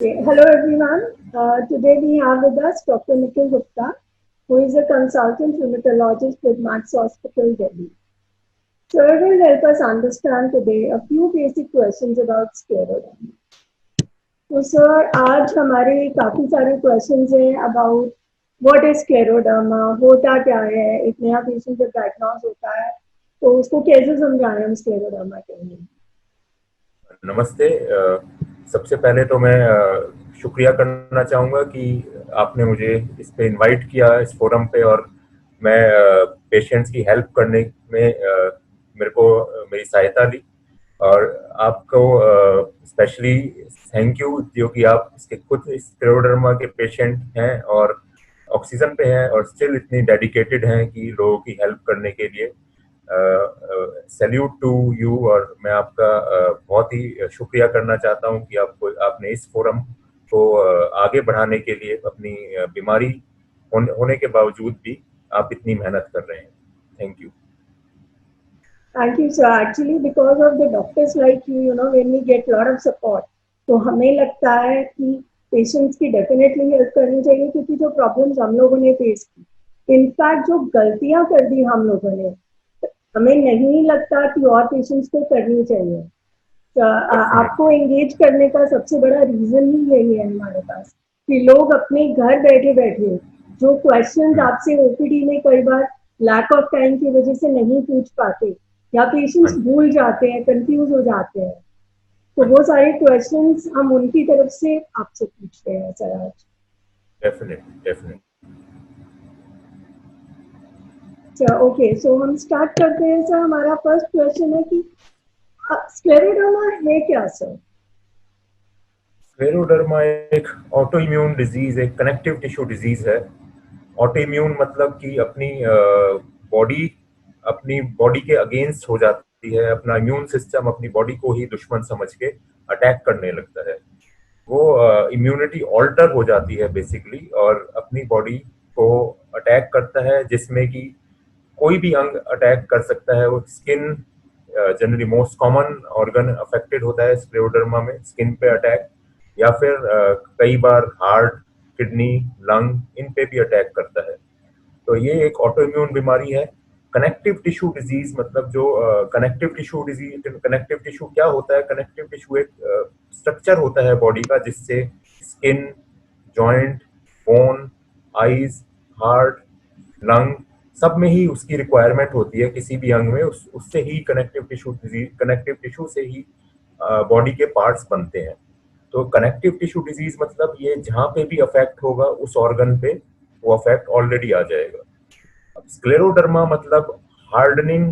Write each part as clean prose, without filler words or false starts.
Hello everyone. Today we have with us Dr. Nikhil Gupta, who is a consultant rheumatologist with Max Hospital, Delhi. Sir will help us understand today a few basic questions about scleroderma. तो sir आज हमारे काफी सारे questions हैं about what is scleroderma, होता क्या है, एक नया पेशेंट जब डायग्नोज होता है तो उसको कैसे समझाएं हम स्क्लेरोडर्मा के लिए। नमस्ते। सबसे पहले तो मैं शुक्रिया करना चाहूँगा कि आपने मुझे इस पे इनवाइट किया इस फोरम पे, और मैं पेशेंट्स की हेल्प करने में मेरे को मेरी सहायता दी। और आपको स्पेशली थैंक यू जो कि आप इसके खुद स्क्लेरोडर्मा के पेशेंट हैं और ऑक्सीजन पे हैं और स्टिल इतनी डेडिकेटेड हैं कि लोगों की हेल्प करने के लिए। Salute to you. और मैं आपका बहुत ही शुक्रिया करना चाहता हूं कि आपने इस फोरम को आगे बढ़ाने के लिए अपनी बीमारी होने के बावजूद भी आप इतनी मेहनत कर रहे हैं। Thank you. Thank you, sir. Actually, because of the doctors like you, when we get lot of support, तो हमें लगता है कि पेशेंट्स की डेफिनेटली हेल्प करनी चाहिए क्योंकि जो प्रॉब्लम्स हम लोगों ने फेस की, इनफैक्ट जो गलतियां कर दी हम लोगों ने, हमें नहीं लगता कि और पेशेंट्स को करनी चाहिए। तो डेफिनेटली। आपको एंगेज करने का सबसे बड़ा रीजन ही यही है हमारे पास कि लोग अपने घर बैठे बैठे जो क्वेश्चंस आपसे ओपीडी में कई बार लैक ऑफ टाइम की वजह से नहीं पूछ पाते या हाँ पेशेंट्स जी। भूल जाते हैं, कंफ्यूज हो जाते हैं, तो हाँ वो जी। सारे क्वेश्चंस हम उनकी तरफ से आपसे पूछते हैं सर आज। Definitely definitely. ओके, सो हम स्टार्ट करते हैं सर। हमारा फर्स्ट क्वेश्चन है कि स्क्लेरोडर्मा है क्या सर? स्क्लेरोडर्मा एक ऑटो इम्यून डिजीज, एक कनेक्टिव टिश्यू डिजीज है। ऑटो इम्यून मतलब कि बॉडी अपनी बॉडी के अगेंस्ट हो जाती है। अपना इम्यून सिस्टम अपनी बॉडी को ही दुश्मन समझ के अटैक करने लगता है। वो इम्यूनिटी ऑल्टर हो जाती है बेसिकली, और अपनी बॉडी को अटैक करता है, जिसमें कि कोई भी अंग अटैक कर सकता है। वो skin generally most common organ affected होता है स्क्लेरोडर्मा में, स्किन पे अटैक, या फिर कई बार हार्ट, किडनी, लंग, इन पे भी अटैक करता है। तो ये एक ऑटो इम्यून बीमारी है। कनेक्टिव टिश्यू डिजीज मतलब जो कनेक्टिव टिश्यू क्या होता है? कनेक्टिव टिश्यू एक स्ट्रक्चर होता है बॉडी का, जिससे skin, joint, bone, eyes, heart, lung, सब में ही उसकी रिक्वायरमेंट होती है। किसी भी अंग में उससे ही कनेक्टिव टिश्यू से ही बॉडी के पार्ट्स बनते हैं। तो कनेक्टिव टिश्यू डिजीज मतलब ये जहां पे भी अफेक्ट होगा उस ऑर्गन पे वो अफेक्ट ऑलरेडी आ जाएगा। अब स्क्लेरोडर्मा मतलब हार्डनिंग,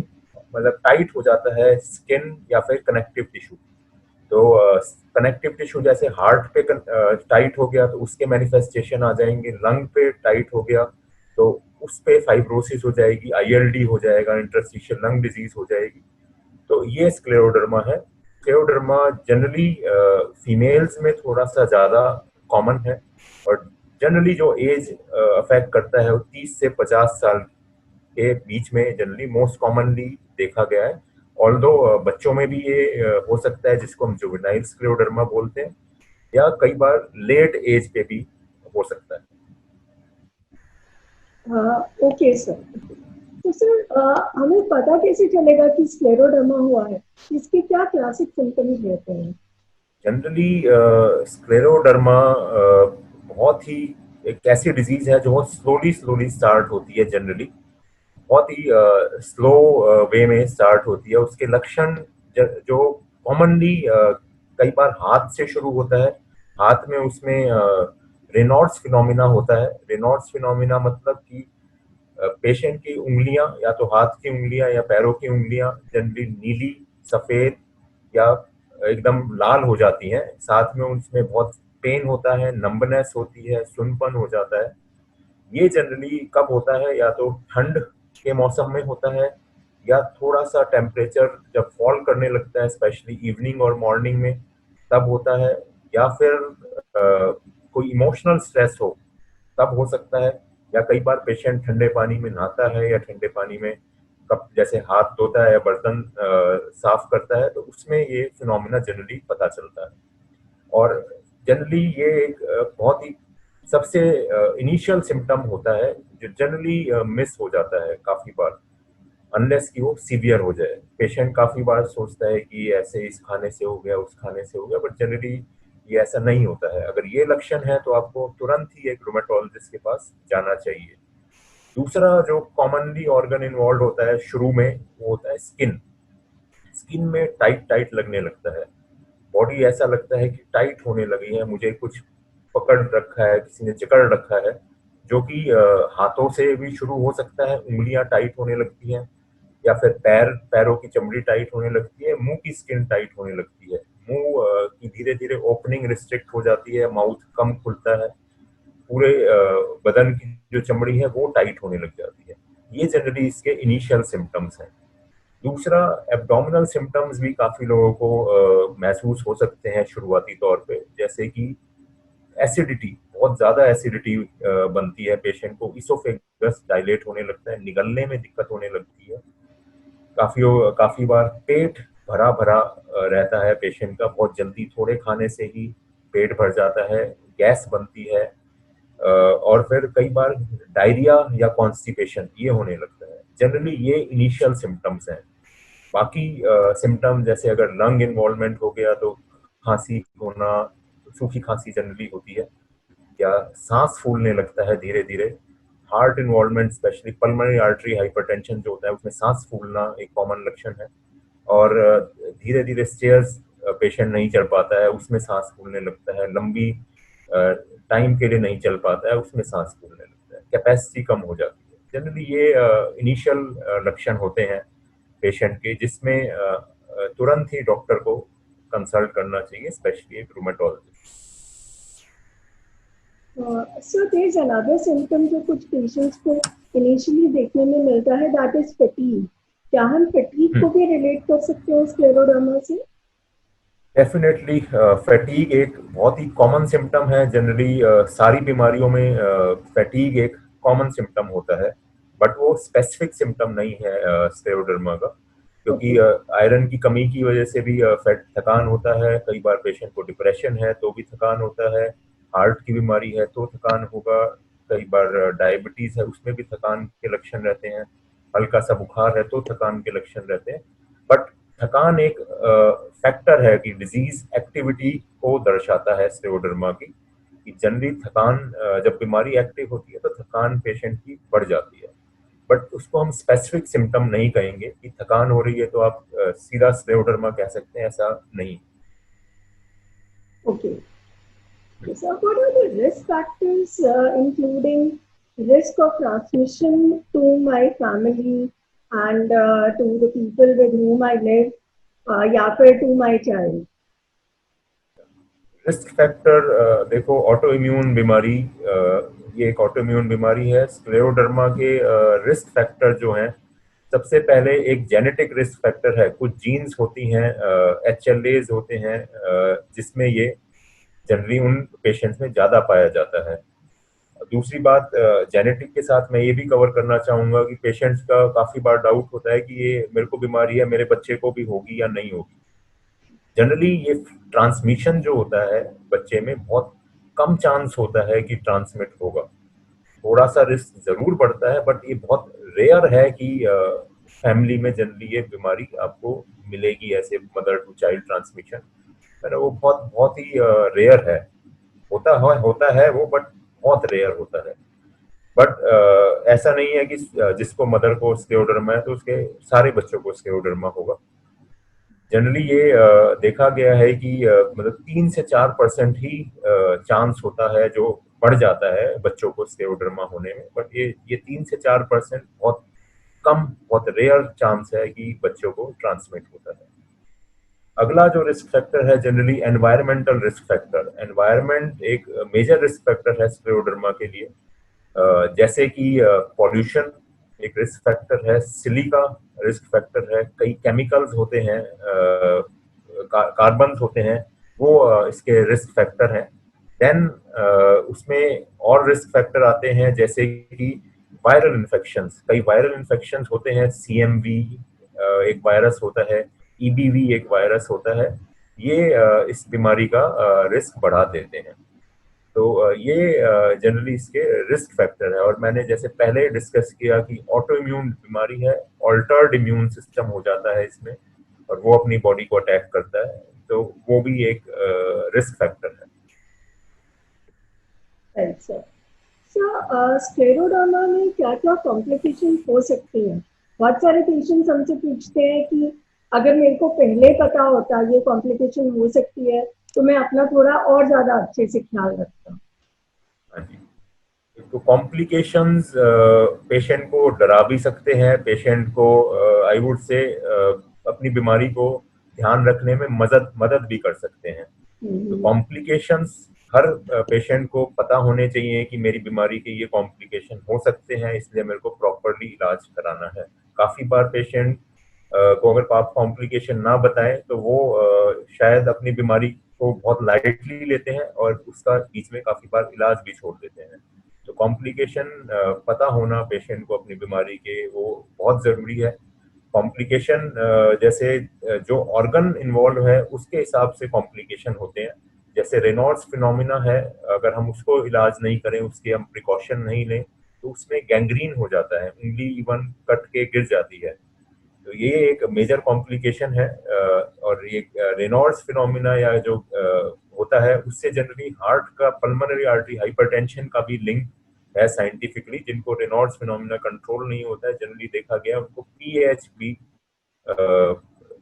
मतलब टाइट हो जाता है स्किन या फिर कनेक्टिव टिश्यू। तो कनेक्टिव टिश्यू जैसे हार्ट पे टाइट हो गया तो उसके मैनिफेस्टेशन आ जाएंगे। लंग पे टाइट हो गया तो उस पे फाइब्रोसिस हो जाएगी, आईएलडी हो जाएगा, इंटरस्टिशियल लंग डिजीज हो जाएगी। तो ये स्क्लेरोडर्मा है। स्क्लेरोडर्मा जनरली फीमेल्स में थोड़ा सा ज्यादा कॉमन है, और जनरली जो एज अफेक्ट करता है वो 30 से 50 साल के बीच में जनरली मोस्ट कॉमनली देखा गया है। ऑल्दो बच्चों में भी ये हो सकता है, जिसको हम जुवेनाइल स्क्लेरोडर्मा बोलते हैं, या कई बार लेट एज पे भी हो सकता है। Okay sir. तो सर हमें पता कैसे चलेगा कि स्क्लेरोडर्मा हुआ है? इसके क्या क्लासिक सिम्टम्स रहते हैं? जनरली स्क्लेरोडर्मा बहुत ही एक ऐसी डिजीज है जो बहुत स्लोली स्लोली स्टार्ट होती है। जनरली बहुत ही स्लो वे में स्टार्ट होती है। उसके लक्षण जो कॉमनली कई बार हाथ से शुरू होता है। हाथ में उसमें रेनॉल्ड्स फिनोमिना होता है। रेनॉल्ड्स फिनोमिना मतलब कि पेशेंट की उंगलियां, या तो हाथ की उंगलियां या पैरों की उंगलियां जनरली नीली, सफेद या एकदम लाल हो जाती हैं। साथ में उसमें बहुत पेन होता है, नंबनेस होती है, सुनपन हो जाता है। ये जनरली कब होता है? या तो ठंड के मौसम में होता है, या थोड़ा सा टेम्परेचर जब फॉल करने लगता है, स्पेशली इवनिंग और मॉर्निंग में, तब होता है। या फिर कोई इमोशनल स्ट्रेस हो तब हो सकता है। या कई बार पेशेंट ठंडे पानी में नहाता है या ठंडे पानी में कप जैसे हाथ धोता है या बर्तन साफ करता है, तो उसमें ये फिनोमिना जनरली पता चलता है। और जनरली ये एक बहुत ही सबसे इनिशियल सिम्टम होता है जो जनरली मिस हो जाता है काफी बार, अनलेस कि वो सीवियर हो जाए। पेशेंट काफी बार सोचता है कि ऐसे इस खाने से हो गया, उस खाने से हो गया, बट जनरली ये ऐसा नहीं होता है। अगर ये लक्षण है तो आपको तुरंत ही एक रूमेटोलॉजिस्ट के पास जाना चाहिए। दूसरा जो कॉमनली ऑर्गन इन्वॉल्व होता है शुरू में, वो होता है स्किन। स्किन में टाइट टाइट लगने लगता है, बॉडी ऐसा लगता है कि टाइट होने लगी है, मुझे कुछ पकड़ रखा है, किसी ने जकड़ रखा है, जो कि हाथों से भी शुरू हो सकता है, उंगलियां टाइट होने लगती हैं, या फिर पैरों की चमड़ी टाइट होने लगती है, मुंह की स्किन टाइट होने लगती है, मुंह की धीरे धीरे ओपनिंग रिस्ट्रिक्ट हो जाती है, माउथ कम खुलता है, पूरे बदन की जो चमड़ी है वो टाइट होने लग जाती है। ये जनरली इसके इनिशियल सिम्टम्स हैं। दूसरा, एब्डोमिनल सिम्टम्स भी काफी लोगों को महसूस हो सकते हैं शुरुआती तौर पे, जैसे कि एसिडिटी, बहुत ज्यादा एसिडिटी बनती है पेशेंट को, इसोफेगस डायलेट होने लगता है, निगलने में दिक्कत होने लगती है, काफी काफी बार पेट भरा भरा रहता है पेशेंट का, बहुत जल्दी थोड़े खाने से ही पेट भर जाता है, गैस बनती है, और फिर कई बार डायरिया या कॉन्स्टिपेशन ये होने लगता है। जनरली ये इनिशियल सिम्टम्स हैं। बाकी सिम्टम जैसे अगर लंग इन्वॉल्वमेंट हो गया तो खांसी होना, सूखी खांसी जनरली होती है, या सांस फूलने लगता है धीरे धीरे। Heart involvement, specially pulmonary artery hypertension जो होता है उसमें सांस फूलना एक कॉमन लक्षण है। और धीरे धीरे स्टेयर्स पेशेंट नहीं चढ़ पाता है, उसमें सांस फूलने लगता है, लंबी टाइम के लिए नहीं चल पाता है, उसमें सांस फूलने लगता है, कैपेसिटी कम हो जाती है। जनरली ये इनिशियल लक्षण होते हैं पेशेंट के, जिसमें तुरंत ही डॉक्टर को कंसल्ट करना चाहिए, स्पेशली एक rheumatologist. So there's another symptom जो कुछ पेशेंट्स को इनिशियली देखने में मिलता है, दैट इज फटीग। क्या हम फटीग को भी रिलेट कर सकते हैं स्क्लेरोडर्मा से? डेफिनेटली फैटीग एक बहुत ही कॉमन सिम्टम है। जनरली सारी बीमारियों में फैटीग एक कॉमन सिम्टम होता है, बट वो स्पेसिफिक सिम्टम नहीं है स्क्लेरोडर्मा का, क्योंकि Okay. आयरन की कमी की वजह से भी थकान होता है, कई बार पेशेंट को डिप्रेशन है तो भी थकान होता है, हार्ट की बीमारी है तो थकान होगा, कई बार डायबिटीज है उसमें भी थकान के लक्षण रहते हैं, हल्का सा बुखार है तो थकान के लक्षण रहते हैं। बट थकान एक फैक्टर है कि डिजीज एक्टिविटी को दर्शाता है स्क्लेरोडर्मा की, कि जनरली थकान जब बीमारी एक्टिव होती है तो थकान पेशेंट की बढ़ जाती है, बट उसको हम स्पेसिफिक सिम्टम नहीं कहेंगे कि थकान हो रही है तो आप सीधा स्क्लेरोडर्मा कह सकते हैं, ऐसा नहीं। Okay. So what are the risk factors, including risk of transmission to my family and to the people with whom I live, या फिर to my child? Risk factor, देखो ऑटो इम्यून बीमारी, ये एक ऑटो इम्यून बीमारी है। Scleroderma के risk factor जो हैं, सबसे पहले एक जेनेटिक रिस्क फैक्टर है, कुछ जीन्स होती हैं, HLAs होते हैं, जिसमें ये जनरली उन पेशेंट्स में ज्यादा पाया जाता है। दूसरी बात, जेनेटिक के साथ मैं ये भी कवर करना चाहूंगा कि पेशेंट्स का काफी बार डाउट होता है कि ये मेरे को बीमारी है, मेरे बच्चे को भी होगी या नहीं होगी। जनरली ये ट्रांसमिशन जो होता है बच्चे में, बहुत कम चांस होता है कि ट्रांसमिट होगा, थोड़ा सा रिस्क जरूर बढ़ता है, बट ये बहुत रेयर है कि फैमिली में जनरली ये बीमारी आपको मिलेगी, ऐसे मदर टू चाइल्ड ट्रांसमिशन है ना, वो बहुत बहुत ही रेयर है। होता है वो, बट बहुत रेयर होता है। बट ऐसा नहीं है कि जिसको मदर को स्क्लेरोडर्मा है तो उसके सारे बच्चों को स्क्लेरोडर्मा होगा। जनरली ये देखा गया है कि मतलब 3 से 4% ही चांस होता है जो बढ़ जाता है बच्चों को स्क्लेरोडर्मा होने में, बट ये 3 से 4% बहुत कम, बहुत रेयर चांस है कि बच्चों को ट्रांसमिट होता है। अगला जो रिस्क फैक्टर है generally environmental risk factor. Environment एक मेजर रिस्क फैक्टर है स्क्लेरोडर्मा के लिए, जैसे कि पॉल्यूशन एक रिस्क फैक्टर है, सिलिका रिस्क फैक्टर है, कई केमिकल्स होते हैं, कार्बन होते हैं, वो इसके रिस्क फैक्टर हैं। देन उसमें और रिस्क फैक्टर आते हैं, जैसे कि वायरल इन्फेक्शंस, कई वायरल इन्फेक्शंस होते हैं, CMV एक वायरस होता है, EBV एक वायरस होता है, ये इस बीमारी का रिस्क बढ़ा देते हैं। तो ये जनरली इसके रिस्क फैक्टर है। और मैंने जैसे पहले डिस्कस किया कि ऑटो इम्यून बीमारी है, ऑल्टर्ड इम्यून सिस्टम हो जाता है इसमें और वो अपनी बॉडी को अटैक करता है, तो वो भी एक रिस्क फैक्टर है। Right sir. सर, स्क्लेरोडर्मा में क्या क्या कॉम्प्लिकेशन हो सकती हैं? बहुत सारे पेशेंट्स हमसे पूछते हैं कि अगर मेरे को पहले पता होता ये कॉम्प्लिकेशन हो सकती है तो मैं अपना थोड़ा और ज्यादा अच्छे से ख्याल रखता। हाँ जी। तो कॉम्प्लिकेशंस पेशेंट को डरा भी सकते हैं, पेशेंट को आई वुड से अपनी बीमारी को ध्यान रखने में मदद मदद भी कर सकते हैं। तो कॉम्प्लिकेशंस हर पेशेंट को पता होने चाहिए कि मेरी बीमारी के ये कॉम्प्लिकेशन हो सकते हैं, इसलिए मेरे को प्रॉपरली इलाज कराना है। काफी बार पेशेंट को अगर आप कॉम्प्लिकेशन ना बताएं तो वो शायद अपनी बीमारी को बहुत लाइटली लेते हैं और उसका बीच में काफी बार इलाज भी छोड़ देते हैं। तो कॉम्प्लिकेशन पता होना पेशेंट को अपनी बीमारी के वो बहुत जरूरी है। कॉम्प्लिकेशन जैसे जो ऑर्गन इन्वॉल्व है उसके हिसाब से कॉम्प्लिकेशन होते हैं। जैसे रेनॉल्ड्स फिनोमिना है, अगर हम उसको इलाज नहीं करें, उसके हम प्रिकॉशन नहीं लें, तो उसमें गैंग्रीन हो जाता है, उंगली इवन कट के गिर जाती है। तो ये एक मेजर कॉम्प्लिकेशन है। और ये रेनॉल्ड्स फिनोमिना या जो होता है उससे जनरली हार्ट का पल्मोनरी आर्टरी हाइपरटेंशन का भी लिंक है साइंटिफिकली। जिनको रेनॉल्ड्स फिनोमिना कंट्रोल नहीं होता है, जनरली देखा गया उनको पीएच भी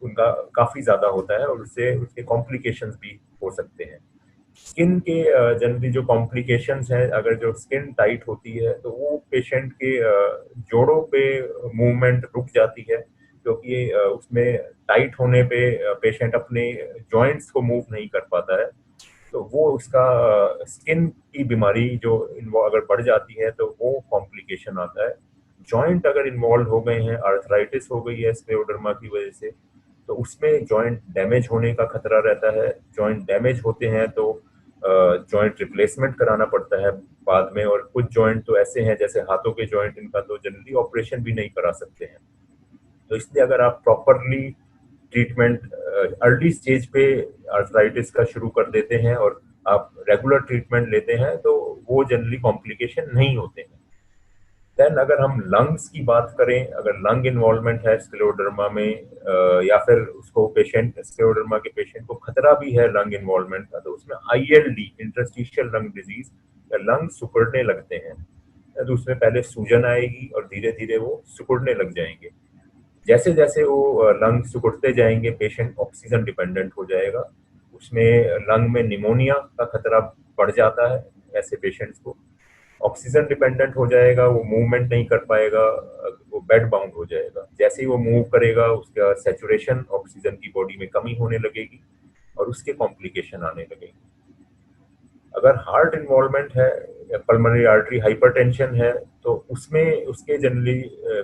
उनका काफी ज्यादा होता है और उससे उसके कॉम्प्लिकेशंस भी हो सकते हैं। स्किन के जनरली जो कॉम्प्लिकेशंस हैं, अगर जो स्किन टाइट होती है तो वो पेशेंट के जोड़ों पे मूवमेंट रुक जाती है, क्योंकि उसमें टाइट होने पे पेशेंट अपने जॉइंट्स को मूव नहीं कर पाता है। तो वो उसका स्किन की बीमारी जो अगर बढ़ जाती है तो वो कॉम्प्लिकेशन आता है। जॉइंट अगर इन्वॉल्व हो गए हैं, आर्थराइटिस हो गई है स्क्लेरोडर्मा की वजह से, तो उसमें जॉइंट डैमेज होने का खतरा रहता है। जॉइंट डैमेज होते हैं तो जॉइंट रिप्लेसमेंट कराना पड़ता है बाद में। और कुछ जॉइंट तो ऐसे हैं जैसे हाथों के जॉइंट, इनका तो जनरली ऑपरेशन भी नहीं करा सकते हैं। तो इसलिए अगर आप प्रॉपरली ट्रीटमेंट अर्ली स्टेज पे आर्थराइटिस का शुरू कर देते हैं और आप रेगुलर ट्रीटमेंट लेते हैं तो वो जनरली कॉम्प्लिकेशन नहीं होते हैं। देन अगर हम लंग्स की बात करें, अगर लंग इन्वॉल्वमेंट है स्क्लेरोडर्मा में, या फिर उसको पेशेंट स्क्लेरोडर्मा के पेशेंट को खतरा भी है लंग इन्वॉल्वमेंट का, तो उसमें आईएलडी इंटरस्टिशियल लंग डिजीज या लंग सिकुड़ने लगते हैं। तो उसमें पहले सूजन आएगी और धीरे धीरे वो सिकुड़ने लग जाएंगे। जैसे जैसे वो लंग सिकुड़ते जाएंगे पेशेंट ऑक्सीजन डिपेंडेंट हो जाएगा। उसमें लंग में निमोनिया का खतरा बढ़ जाता है ऐसे पेशेंट्स को। ऑक्सीजन डिपेंडेंट हो जाएगा, वो मूवमेंट नहीं कर पाएगा, वो बेड बाउंड हो जाएगा। जैसे ही वो मूव करेगा उसका सैचुरेशन ऑक्सीजन की बॉडी में कमी होने लगेगी और उसके कॉम्प्लिकेशन आने लगेंगे। अगर हार्ट इन्वॉल्वमेंट है या पल्मोनरी आर्टरी हाइपरटेंशन है तो उसमें उसके generally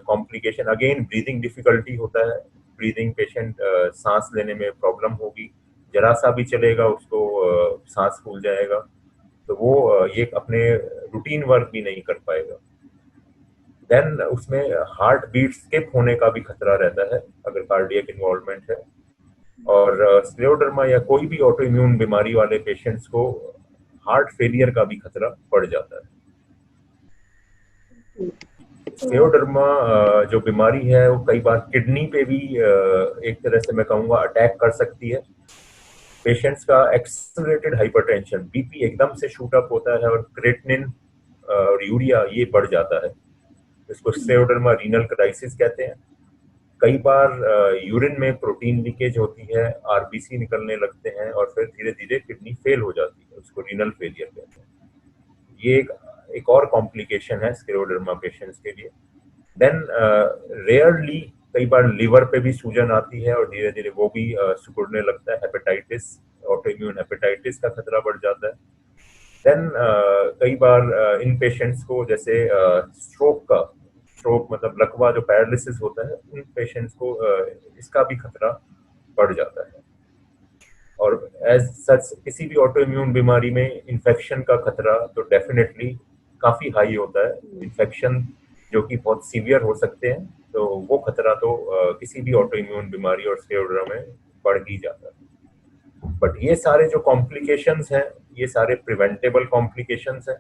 complication again breathing difficulty होता है। ब्रीदिंग पेशेंट सांस लेने में प्रॉब्लम होगी, जरा सा भी चलेगा उसको सांस फूल जाएगा, तो वो ये अपने रूटीन वर्क भी नहीं कर पाएगा। देन उसमें हार्ट बीट स्किप होने का भी खतरा रहता है अगर कार्डियक इन्वॉल्वमेंट है। और स्क्लेरोडर्मा या कोई भी ऑटो इम्यून बीमारी वाले पेशेंट्स को हार्ट फेलियर का भी खतरा बढ़ जाता है। स्क्लेरोडर्मा जो बीमारी है वो कई बार किडनी पे भी एक तरह से मैं कहूँगा अटैक कर सकती है। पेशेंट्स का एक्सेलरेटेड हाइपरटेंशन, बीपी एकदम से शूट अप होता है और क्रेटिनिन और यूरिया ये बढ़ जाता है। इसको स्क्लेरोडर्मा रीनल क्राइसिस कहते हैं। कई बार यूरिन में प्रोटीन लीकेज होती है, आरबीसी निकलने लगते हैं और फिर धीरे धीरे किडनी फेल हो जाती है, उसको रीनल फेलियर कहते हैं। ये एक और कॉम्प्लिकेशन है स्क्लेरोडर्मा पेशेंट्स के लिए। देन रेयरली कई बार लिवर पे भी सूजन आती है और धीरे धीरे वो भी सिकुड़ने लगता है। हेपेटाइटिस, ऑटो इम्यून हेपेटाइटिस का खतरा बढ़ जाता है। देन कई बार इन पेशेंट्स को जैसे स्ट्रोक मतलब लकवा जो पैरालिसिस होता है, उन पेशेंट्स को इसका भी खतरा बढ़ जाता है। और एज सच किसी भी ऑटो इम्यून बीमारी में इन्फेक्शन का खतरा तो डेफिनेटली काफी हाई होता है। इन्फेक्शन जो कि बहुत सीवियर हो सकते हैं, तो वो खतरा तो किसी भी ऑटो इम्यून बीमारी और स्क्लेरोडर्मा में बढ़ ही जाता है। बट ये सारे जो कॉम्प्लिकेशंस हैं ये सारे प्रिवेंटेबल कॉम्प्लिकेशंस हैं।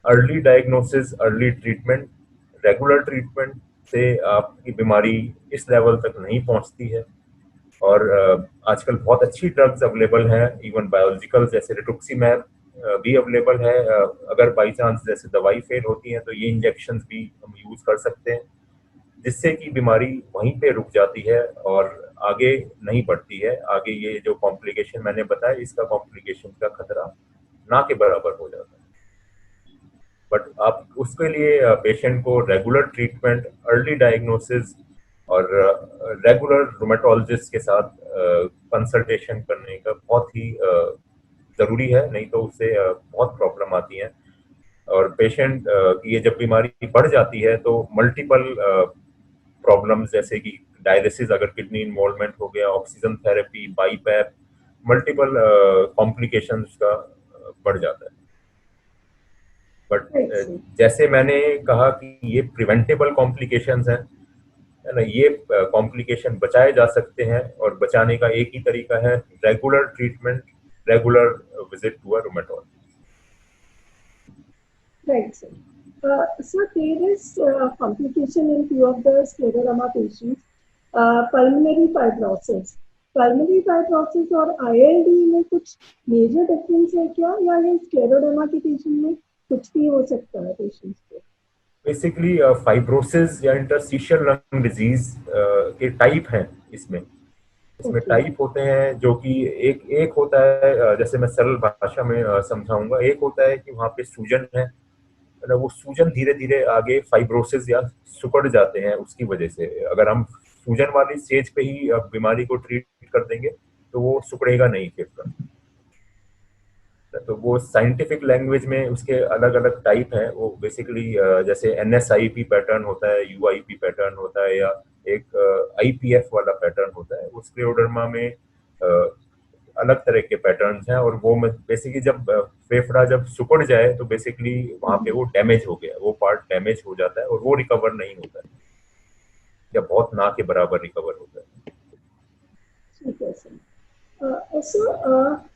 Early diagnosis, early treatment, regular treatment से आपकी बीमारी इस लेवल तक नहीं पहुंचती है। और आजकल बहुत अच्छी ड्रग्स अवेलेबल हैं, इवन बायोलॉजिकल जैसे रिटुक्सीमैब भी अवेलेबल है। अगर बाई चांस जैसे दवाई फेल होती है तो ये इंजेक्शंस भी हम यूज कर सकते हैं, जिससे कि बीमारी वहीं पे रुक जाती है और आगे नहीं बढ़ती है। आगे ये जो कॉम्प्लिकेशन मैंने बताया, इसका कॉम्प्लिकेशन का खतरा ना के बराबर हो जाता है। बट आप उसके लिए पेशेंट को रेगुलर ट्रीटमेंट, अर्ली डायग्नोसिस और रेगुलर रूमेटोलॉजिस्ट के साथ कंसल्टेशन करने का बहुत ही जरूरी है, नहीं तो उससे बहुत प्रॉब्लम आती है। और पेशेंट की ये जब बीमारी बढ़ जाती है तो मल्टीपल प्रॉब्लम्स जैसे कि डायलिसिस, अगर किडनी इन्वॉल्वमेंट हो गया, oxygen therapy, BiPAP, multiple complications का बढ़ जाता है। But Right, sir. जैसे मैंने कहा कि ये प्रिवेंटेबल कॉम्प्लिकेशंस हैं, है ना, ये कॉम्प्लिकेशन बचाए जा सकते हैं और बचाने का एक ही तरीका है regular treatment, regular visit to a rheumatologist. Right, sir. So there is complication in few of the scleroderma patients, pulmonary fibrosis. Pulmonary fibrosis और ILD में कुछ मेजर डिफरेंस है क्या, या ये स्क्लेरोडर्मा के पेशेंट में कुछ भी हो सकता है पेशेंट्स को? बेसिकली फाइब्रोसिस या इंटरस्टिशियल लंग डिजीज के टाइप हैं इसमें। इसमें Okay. टाइप होते हैं जो कि एक होता है, जैसे मैं सरल भाषा में समझाऊंगा। एक होता है कि वहाँ पे सूजन है ना, वो सूजन धीरे धीरे आगे फाइब्रोसिस या सिकुड़ जाते हैं उसकी वजह से। अगर हम सूजन वाली स्टेज पे ही बीमारी को ट्रीट कर देंगे तो वो सिकुड़ेगा नहीं फिर। तो वो साइंटिफिक लैंग्वेज में उसके अलग अलग टाइप हैं। वो बेसिकली जैसे NSIP पैटर्न होता है, UIP पैटर्न होता है, या एक IPF वाला पैटर्न होता है। वो स्क्लेरोडर्मा में अलग तरह के पैटर्न्स हैं। और वो बेसिकली जब फेफड़ा जब सिकुड़ जाए तो बेसिकली वहां पे वो डैमेज हो गया, वो पार्ट डैमेज हो जाता है और वो रिकवर नहीं होता है, या बहुत ना के बराबर रिकवर होता है। ठीक है सर। सर,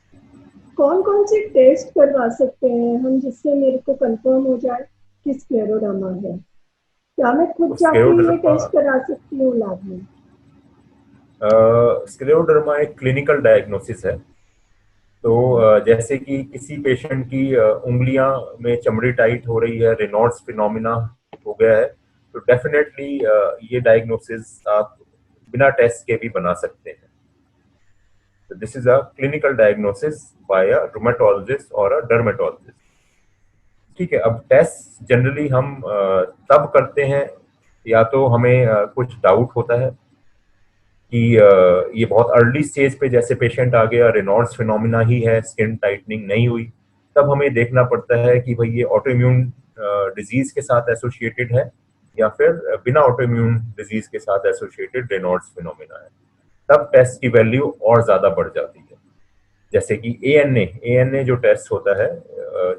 कौन कौन से टेस्ट करवा सकते हैं हम जिससे मेरे को कंफर्म हो जाए कि स्क्लेरोडर्मा है? क्या मैं खुद जाके ये स्क्लेरोडर्मा टेस्ट करा सकती हूँ लैब में? स्क्लेरोडर्मा एक क्लिनिकल डायग्नोसिस है। तो जैसे कि किसी पेशेंट की उंगलियां में चमड़ी टाइट हो रही है, रेनॉल्ड्स फिनोमिना हो गया है, तो डेफिनेटली ये डायग्नोसिस आप बिना टेस्ट के भी बना सकते हैं। तो this is a clinical diagnosis by a rheumatologist और अ डर्मेटोलॉजिस्ट। ठीक है, अब टेस्ट जनरली हम तब करते हैं या तो हमें कुछ डाउट होता है कि ये बहुत अर्ली स्टेज पे, जैसे पेशेंट आ गया, रेनॉल्ड्स फिनोमिना ही है, स्किन टाइटनिंग नहीं हुई, तब हमें देखना पड़ता है कि भाई ये ऑटोइम्यून डिजीज के साथ एसोसिएटेड है या फिर बिना ऑटोइम्यून डिजीज के साथ एसोसिएटेड रेनॉल्ड्स फिनोमिना है। तब टेस्ट की वैल्यू और ज्यादा बढ़ जाती है। जैसे कि ANA जो टेस्ट होता है,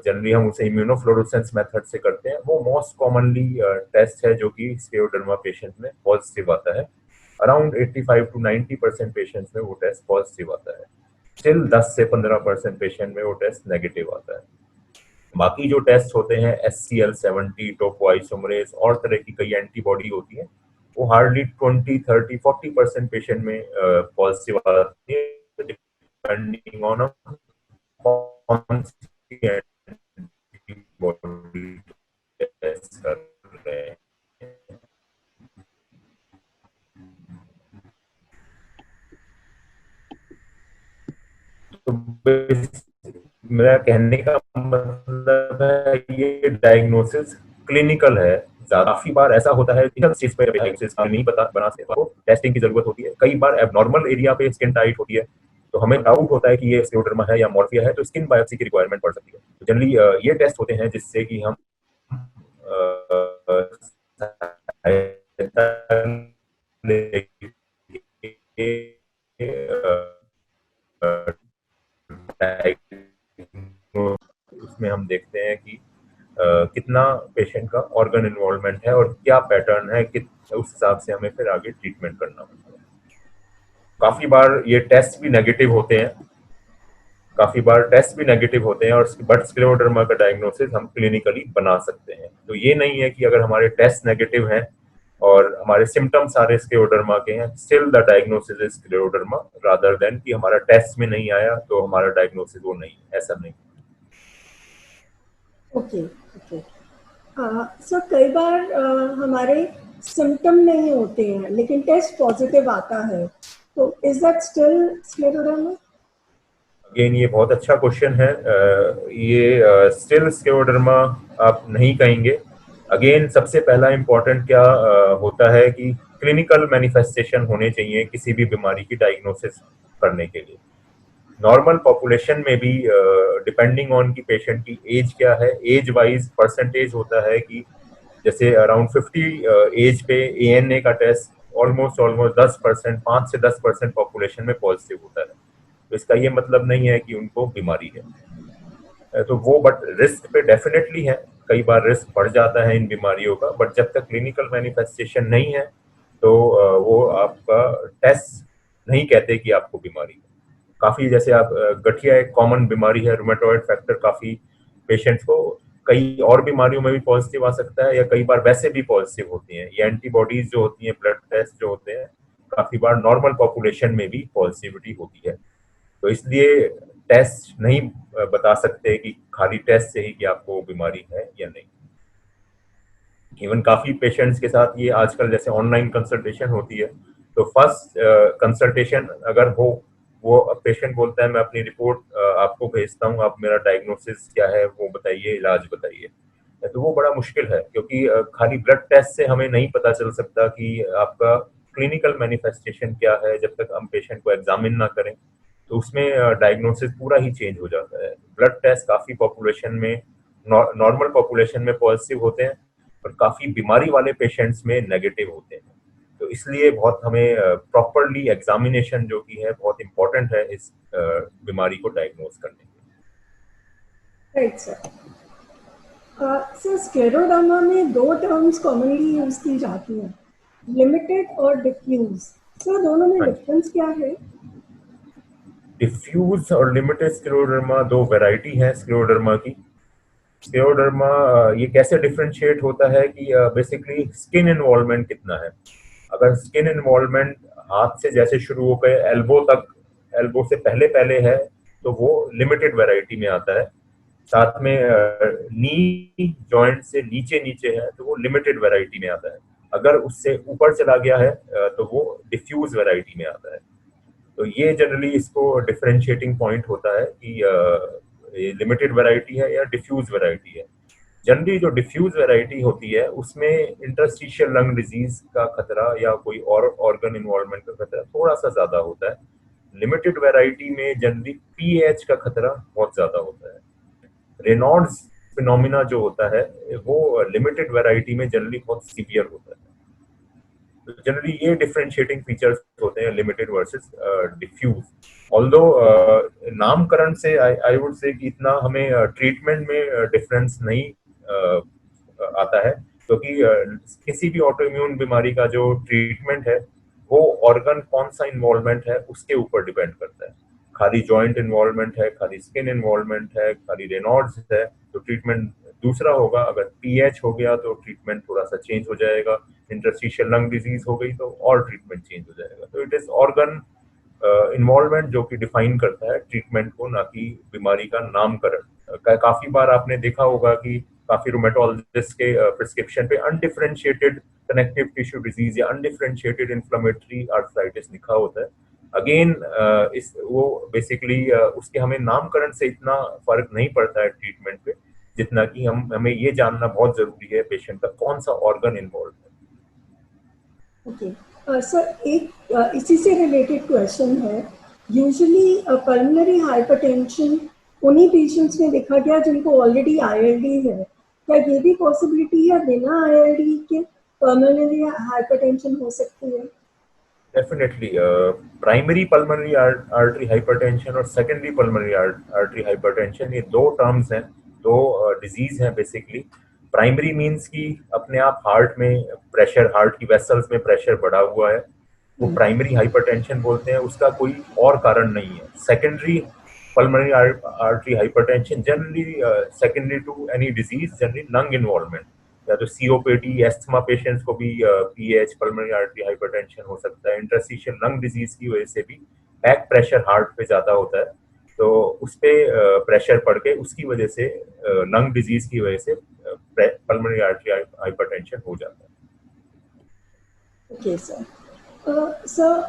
जनरली हम उसे इम्यूनोफ्लोरोसेंस मेथड से करते हैं। वो मोस्ट कॉमनली टेस्ट है जो कि स्क्लेरोडर्मा पेशेंट में पॉजिटिव आता है। अराउंड 85 to 90% पेशेंट्स में वो टेस्ट पॉजिटिव आता है। स्टिल 10 से 15% पेशेंट में वो टेस्ट नेगेटिव आता है। बाकी जो टेस्ट होते हैं SCL70, टोपोआइसोमरेज और तरह की कई एंटीबॉडी होती है, वो हार्डली 20, 30, 40% पेशेंट में पॉजिटिव आती है, डिपेंडिंग ऑन कौन सी एंटीबॉडी टेस्ट कर रहे हैं। तो मेरा कहने का मतलब है ये डायग्नोसिस क्लिनिकल है। काफी बार ऐसा होता है कि चीज पे डायग्नोसिस नहीं पता बना सकते, तो टेस्टिंग की जरूरत होती है। कई बार एबनॉर्मल एरिया पे स्किन टाइट होती है तो हमें डाउट होता है कि ये स्क्लेरोडर्मा है या मॉर्फिया है, तो स्किन बायोप्सी की रिक्वायरमेंट पड़ सकती है। तो जनरली ये टेस्ट होते हैं जिससे कि हम उसमें हम देखते हैं कि कितना पेशेंट का ऑर्गन इन्वॉल्वमेंट है और क्या पैटर्न है, कि उस हिसाब से हमें फिर आगे ट्रीटमेंट करना होता है। काफी बार ये टेस्ट भी नेगेटिव होते हैं, काफी बार टेस्ट भी नेगेटिव होते हैं और बट स्क्लेरोडर्मा का डायग्नोसिस हम क्लिनिकली बना सकते हैं। तो ये नहीं है कि अगर हमारे टेस्ट नेगेटिव हैं और हमारे सिम्टम्स सारे स्क्लेरोडर्मा के हैं, still the diagnosis is scleroderma, rather than कि हमारा टेस्ट में नहीं आया तो हमारा डायग्नोसिस वो नहीं, ऐसा नहीं। Okay okay. सर कई बार हमारे सिम्टम नहीं होते हैं लेकिन टेस्ट पॉजिटिव आता है, तो is that still scleroderma? Again ये बहुत अच्छा क्वेश्चन है। ये स्टिल स्क्लेरोडर्मा आप नहीं कहेंगे। अगेन सबसे पहला इम्पोर्टेंट क्या होता है कि क्लिनिकल मैनिफेस्टेशन होने चाहिए किसी भी बीमारी की डायग्नोसिस करने के लिए। नॉर्मल पॉपुलेशन में भी डिपेंडिंग ऑन की पेशेंट की एज क्या है, एज वाइज परसेंटेज होता है कि जैसे अराउंड 50 एज पे ANA का टेस्ट ऑलमोस्ट 10%, 5 से 10% पॉपुलेशन में पॉजिटिव होता है। तो इसका ये मतलब नहीं है कि उनको बीमारी है। तो वो बट रिस्क पे डेफिनेटली है, कई बार रिस्क बढ़ जाता है इन बीमारियों का, बट जब तक क्लिनिकल मैनिफेस्टेशन नहीं है तो वो आपका टेस्ट नहीं कहते कि आपको बीमारी है। काफी जैसे आप गठिया एक कॉमन बीमारी है, रूमेटॉइड फैक्टर काफी पेशेंट्स को कई और बीमारियों में भी पॉजिटिव आ सकता है या कई बार वैसे भी पॉजिटिव होती हैं। ये एंटीबॉडीज जो होती हैं, ब्लड टेस्ट जो होते हैं, काफी बार नॉर्मल पॉपुलेशन में भी पॉजिटिविटी होती है। तो इसलिए टेस्ट नहीं बता सकते कि खाली टेस्ट से ही कि आपको बीमारी है या नहीं। इवन काफी पेशेंट्स के साथ ये आजकल जैसे ऑनलाइन कंसल्टेशन होती है, तो फर्स्ट कंसल्टेशन अगर हो, वो पेशेंट बोलता है मैं अपनी रिपोर्ट आपको भेजता हूँ, आप मेरा डायग्नोसिस क्या है वो बताइए, इलाज बताइए। तो वो बड़ा मुश्किल है क्योंकि खाली ब्लड टेस्ट से हमें नहीं पता चल सकता कि आपका क्लिनिकल मैनिफेस्टेशन क्या है जब तक हम पेशेंट को एग्जामिन ना करें। तो उसमें डायग्नोसिस पूरा ही चेंज हो जाता है। ब्लड टेस्ट काफी पॉपुलेशन में, नॉर्मल पॉपुलेशन में पॉजिटिव होते हैं और काफी बीमारी वाले पेशेंट्स में नेगेटिव होते हैं। तो इसलिए बहुत हमें प्रॉपरली एग्जामिनेशन जो की है बहुत इंपॉर्टेंट है इस बीमारी को डायग्नोज करने के। Right sir. सर स्क्लेरोडर्मा में दो टर्म्स कॉमनली यूज की जाती हैं, लिमिटेड और डिफ्यूज। सर दोनों में डिफरेंस क्या है? डिफ्यूज और लिमिटेड स्क्लेरोडर्मा दो वैरायटी है स्क्लेरोडर्मा की। स्क्लेरोडर्मा ये कैसे डिफरेंशिएट होता है कि बेसिकली स्किन इन्वॉल्वमेंट कितना है। अगर स्किन इन्वॉल्वमेंट हाथ से जैसे शुरू होकर एल्बो तक, एल्बो से पहले पहले है तो वो लिमिटेड वैरायटी में आता है। साथ में नी जॉइंट से नीचे नीचे है तो वो लिमिटेड वैरायटी में आता है। अगर उससे ऊपर चला गया है तो वो डिफ्यूज वैरायटी में आता है। तो ये जनरली इसको डिफरेंशिएटिंग पॉइंट होता है कि ये लिमिटेड वैरायटी है या डिफ्यूज वैरायटी है। जनरली जो डिफ्यूज वैरायटी होती है उसमें इंटरस्टिशियल लंग डिजीज का खतरा या कोई और ऑर्गन इन्वॉल्वमेंट का खतरा थोड़ा सा ज्यादा होता है। लिमिटेड वैरायटी में जनरली पीएच का खतरा बहुत ज्यादा होता है। रेनॉल्ड्स फिनोमिना जो होता है वो लिमिटेड वैरायटी में जनरली बहुत सीवियर होता है। तो जनरली ये डिफरेंशिएटिंग फीचर्स होते हैं लिमिटेड वर्सेस डिफ्यूज। ऑल्दो नामकरण से आई वुड से कि इतना हमें ट्रीटमेंट में डिफरेंस नहीं आता है क्योंकि किसी भी ऑटो इम्यून बीमारी का जो ट्रीटमेंट है वो ऑर्गन कौन सा इन्वॉल्वमेंट है उसके ऊपर डिपेंड करता है। खाली जॉइंट इन्वॉल्वमेंट है, खाली स्किन इन्वॉल्वमेंट है, खाली रेनॉल्ड्स है तो ट्रीटमेंट दूसरा होगा। अगर पीएच हो गया तो ट्रीटमेंट थोड़ा सा चेंज हो जाएगा। इंटरस्टिशियल लंग डिजीज हो गई तो और ट्रीटमेंट चेंज हो जाएगा। तो इट इज ऑर्गन इन्वॉल्वमेंट जो कि डिफाइन करता है ट्रीटमेंट को, ना कि बीमारी का नामकरण। काफी बार आपने देखा होगा कि काफी रूमेटोलॉजिस्ट के प्रिस्क्रिप्शन पे अनडिफरेंशिएटेड कनेक्टिव टिश्यू डिजीज या अनडिफरेंशिएटेड इन्फ्लेमेटरी आर्थराइटिस लिखा होता है। अगेन इस वो बेसिकली उसके हमें नामकरण से इतना फर्क नहीं पड़ता है ट्रीटमेंट पे, जितना कि हमें ये जानना बहुत जरूरी है पेशेंट का कौन सा ऑर्गन इन्वॉल्व है। ओके सर, एक इसी से रिलेटेड क्वेश्चन है। यूजुअली पल्मोनरी हाइपरटेंशन उन्हीं पेशेंट्स में देखा गया जिनको ऑलरेडी आईएलडी है। क्या ये भी पॉसिबिलिटी है बिना आईएलडी के पल्मोनरी हाइपरटेंशन हो सकती है? Definitely primary pulmonary artery hypertension और सेकेंडरी पल्मोनरी आर्टरी हाइपरटेंशन ये दो टर्म्स हैं, दो डिजीज हैं बेसिकली। प्राइमरी मींस कि अपने आप हार्ट में प्रेशर, हार्ट की वेसल्स में प्रेशर बढ़ा हुआ है, वो प्राइमरी हाइपरटेंशन बोलते हैं, उसका कोई और कारण नहीं है। Secondary pulmonary artery hypertension generally secondary to any disease, generally lung involvement, या तो COPD एस्थमा पेशेंट्स को भी PH पल्मोनरी आर्टरी हाइपरटेंशन हो सकता है। इंटरस्टिशियल लंग डिजीज की वजह से भी बैक प्रेशर हार्ट पे ज्यादा होता है, तो उस पे प्रेशर पड़ के उसकी वजह से लंग डिजीज की वजह से पल्मोनरी आर्टरी हाइपरटेंशन हो जाता है। Okay sir. सर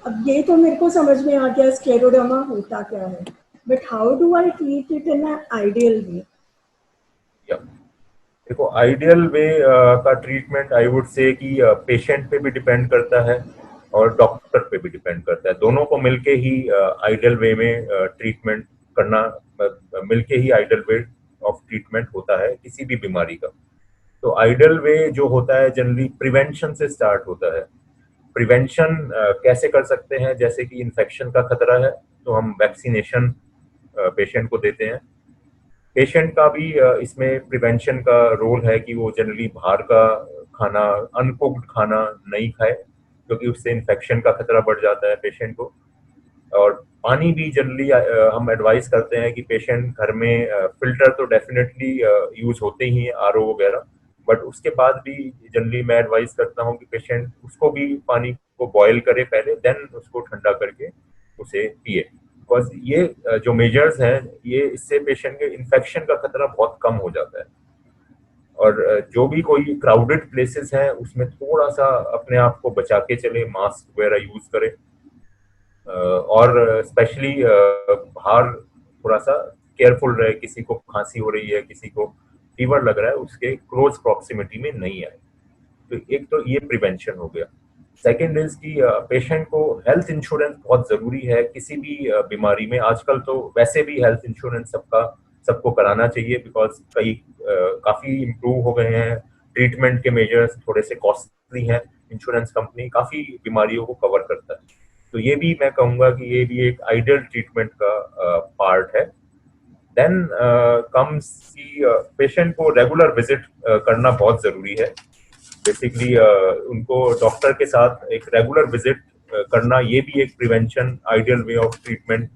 अब ये तो मेरे को समझ में आ गया स्क्लेरोडर्मा होता क्या है, but how do I treat it in an ideal way? देखो, आइडियल वे का ट्रीटमेंट आई वुड से कि पेशेंट पे भी डिपेंड करता है और डॉक्टर पे भी डिपेंड करता है। दोनों को मिलके ही आइडियल वे में ट्रीटमेंट करना, मिलके ही आइडियल वे ऑफ ट्रीटमेंट होता है किसी भी बीमारी का। तो आइडियल वे जो होता है जनरली प्रिवेंशन से स्टार्ट होता है। प्रिवेंशन कैसे कर सकते हैं? जैसे कि इन्फेक्शन का खतरा है तो हम वैक्सीनेशन पेशेंट को देते हैं। पेशेंट का भी इसमें प्रिवेंशन का रोल है कि वो जनरली बाहर का खाना, अनकुक्ड खाना नहीं खाए, क्योंकि उससे इन्फेक्शन का खतरा बढ़ जाता है पेशेंट को। और पानी भी जनरली हम एडवाइस करते हैं कि पेशेंट घर में फिल्टर तो डेफिनेटली यूज होते ही हैं, RO वगैरह, बट उसके बाद भी जनरली मैं एडवाइस करता हूँ कि पेशेंट उसको भी पानी को बॉयल करे पहले, देन उसको ठंडा करके उसे पिए। बिकॉज ये जो मेजर्स हैं, ये इससे पेशेंट के इन्फेक्शन का खतरा बहुत कम हो जाता है। और जो भी कोई क्राउडेड प्लेसेस हैं उसमें थोड़ा सा अपने आप को बचा के चले, मास्क वगैरह यूज करें, और स्पेशली बाहर थोड़ा सा केयरफुल रहे। किसी को खांसी हो रही है, किसी को फीवर लग रहा है, उसके क्लोज प्रॉक्सिमिटी में नहीं आए। तो एक तो ये प्रिवेंशन हो गया। सेकेंड इज कि पेशेंट को हेल्थ इंश्योरेंस बहुत जरूरी है किसी भी बीमारी में। आजकल तो वैसे भी हेल्थ इंश्योरेंस सबको कराना चाहिए, बिकॉज काफी इम्प्रूव हो गए हैं ट्रीटमेंट के मेजर्स, थोड़े से कॉस्टली हैं। इंश्योरेंस कंपनी काफी बीमारियों को कवर करता है, तो ये भी मैं कहूंगा कि ये भी एक आइडियल ट्रीटमेंट का पार्ट है। देन कम्स की पेशेंट को रेगुलर विजिट करना बहुत जरूरी है। बेसिकली उनको डॉक्टर के साथ एक रेगुलर विजिट करना, ये भी एक prevention ideal way of treatment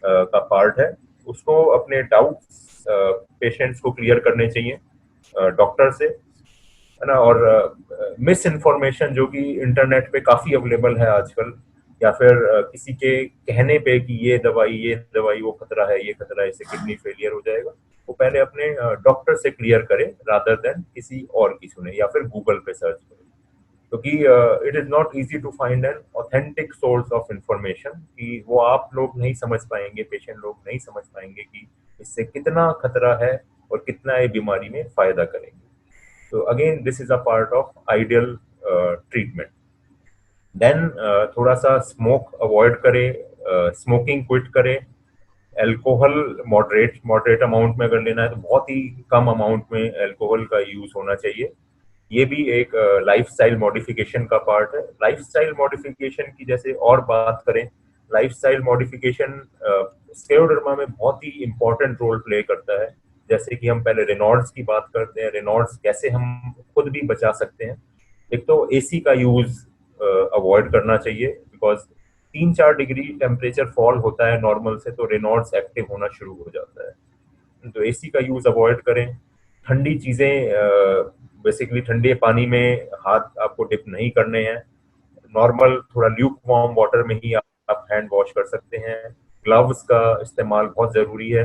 का पार्ट है। उसको अपने डाउट्स पेशेंट्स को क्लियर करने चाहिए डॉक्टर से, है ना। और मिस इन्फॉर्मेशन जो कि इंटरनेट पे काफी अवेलेबल है आजकल, या फिर किसी के कहने पे कि ये दवाई वो खतरा है, ये खतरा है, इससे किडनी फेलियर हो जाएगा, वो पहले अपने डॉक्टर से क्लियर करे रादर देन किसी और की सुने या फिर गूगल पे सर्च करे। क्योंकि it is not easy to find an authentic source of information, कि वो आप लोग नहीं समझ पाएंगे, पेशेंट लोग नहीं समझ पाएंगे कि इससे कितना खतरा है और कितना ये बीमारी में फायदा करेंगे। तो again this is a part of ideal treatment. Then थोड़ा सा स्मोक अवॉइड करे, स्मोकिंग क्विट करे। अल्कोहल मॉडरेट अमाउंट में अगर लेना है तो बहुत ही कम अमाउंट में अल्कोहल का यूज होना चाहिए। ये भी एक लाइफस्टाइल मॉडिफिकेशन का पार्ट है। लाइफस्टाइल मॉडिफिकेशन की जैसे और बात करें, लाइफस्टाइल मॉडिफिकेशन स्क्लेरोडर्मा में बहुत ही इंपॉर्टेंट रोल प्ले करता है। जैसे कि हम पहले रेनॉल्ड्स की बात करते हैं, रेनॉल्ड्स कैसे हम खुद भी बचा सकते हैं। एक तो AC का यूज अवॉइड करना चाहिए, बिकॉज 3-4 डिग्री टेम्परेचर फॉल होता है नॉर्मल से तो रेनॉल्ड्स एक्टिव होना शुरू हो जाता है। तो AC का यूज अवॉइड करें। ठंडी चीजें, बेसिकली ठंडे पानी में हाथ आपको डिप नहीं करने हैं। नॉर्मल थोड़ा ल्यूक वार्म वाटर में ही आप हैंड वॉश कर सकते हैं। ग्लव्स का इस्तेमाल बहुत जरूरी है।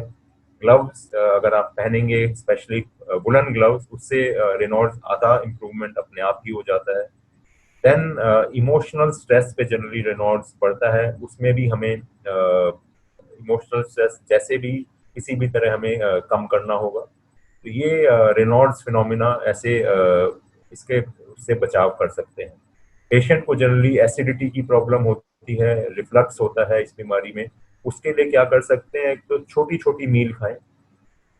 ग्लव्स अगर आप पहनेंगे, स्पेशली वुलन ग्लव्स, उससे रेनॉल्ड्स आधा इम्प्रूवमेंट अपने आप ही हो जाता है। देन इमोशनल स्ट्रेस पे जनरली रेनॉल्ड्स बढ़ता है, उसमें भी हमें इमोशनल स्ट्रेस जैसे भी किसी भी तरह हमें कम करना होगा। तो ये रेनॉल्ड्स फिनोमिना ऐसे इसके उससे बचाव कर सकते हैं। पेशेंट को जनरली एसिडिटी की प्रॉब्लम होती है, रिफ्लक्स होता है इस बीमारी में। उसके लिए क्या कर सकते हैं, एक तो छोटी छोटी मील खाएं।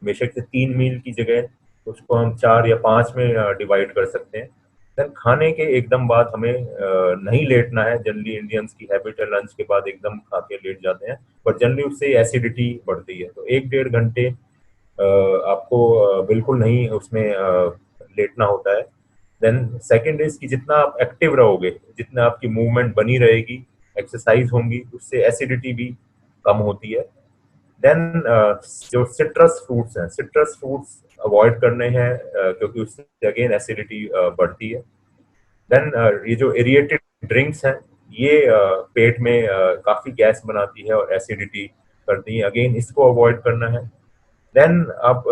बेशक से 3 मील की जगह उसको हम 4 या 5 में डिवाइड कर सकते हैं। देन खाने के एकदम बाद हमें नहीं लेटना है। जनरली इंडियंस की हैबिट है लंच के बाद एकदम खा के लेट जाते हैं, बट जनरली उससे एसिडिटी बढ़ती है। तो 1-1.5 घंटे आपको बिल्कुल नहीं उसमें लेटना होता है। देन सेकंड इज कि जितना आप एक्टिव रहोगे, जितना आपकी मूवमेंट बनी रहेगी, एक्सरसाइज होंगी, उससे एसिडिटी भी कम होती है। देन जो सिट्रस फ्रूट्स हैं, सिट्रस फ्रूट्स अवॉइड करने हैं क्योंकि उससे अगेन एसिडिटी बढ़ती है। देन ये जो एरिएटेड ड्रिंक्स हैं ये पेट में काफी गैस बनाती है और एसिडिटी करती है, अगेन इसको अवॉइड करना है। देन आप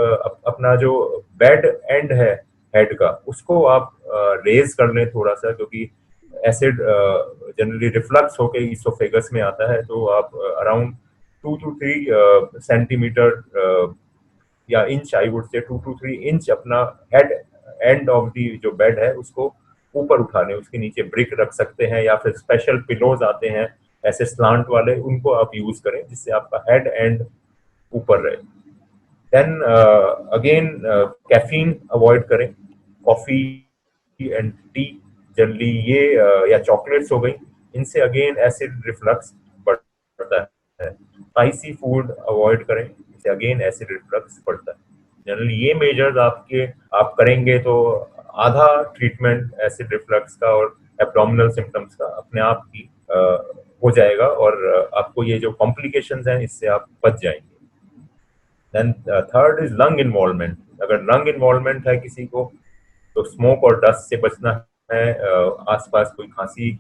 अपना जो बेड एंड है हेड का उसको आप रेज कर लें थोड़ा सा, क्योंकि एसिड जनरली रिफ्लक्स होके इसोफेगस में आता है, तो आप अराउंड 2 to 3 सेंटीमीटर या inch, I would say 2 to 3 inch अपना हेड एंड ऑफ दी जो बेड है उसको ऊपर उठा लें। उसके नीचे ब्रिक रख सकते हैं या फिर स्पेशल पिलोज आते हैं ऐसे स्लांट वाले, उनको आप यूज करें जिससे आपका हेड एंड ऊपर रहे। देन अगेन कैफीन अवॉइड करें, कॉफी एंड टी जनरली ये या चॉकलेट्स हो गई, इनसे अगेन एसिड रिफ्लक्स बढ़ता है। स्पाइसी फूड अवॉइड करें, इससे अगेन एसिड रिफ्लक्स बढ़ता है। जनरली ये मेजर्स आप करेंगे तो आधा ट्रीटमेंट एसिड रिफ्लक्स का और एब्डोमिनल सिम्टम्स का अपने आप ही हो जाएगा, और आपको ये जो कॉम्प्लिकेशंस हैं इससे आप बच जाएंगे। Then third is lung involvement. अगर लंग इन्वॉल्वमेंट है किसी को तो स्मोक और डस्ट से बचना है। आसपास कोई खांसी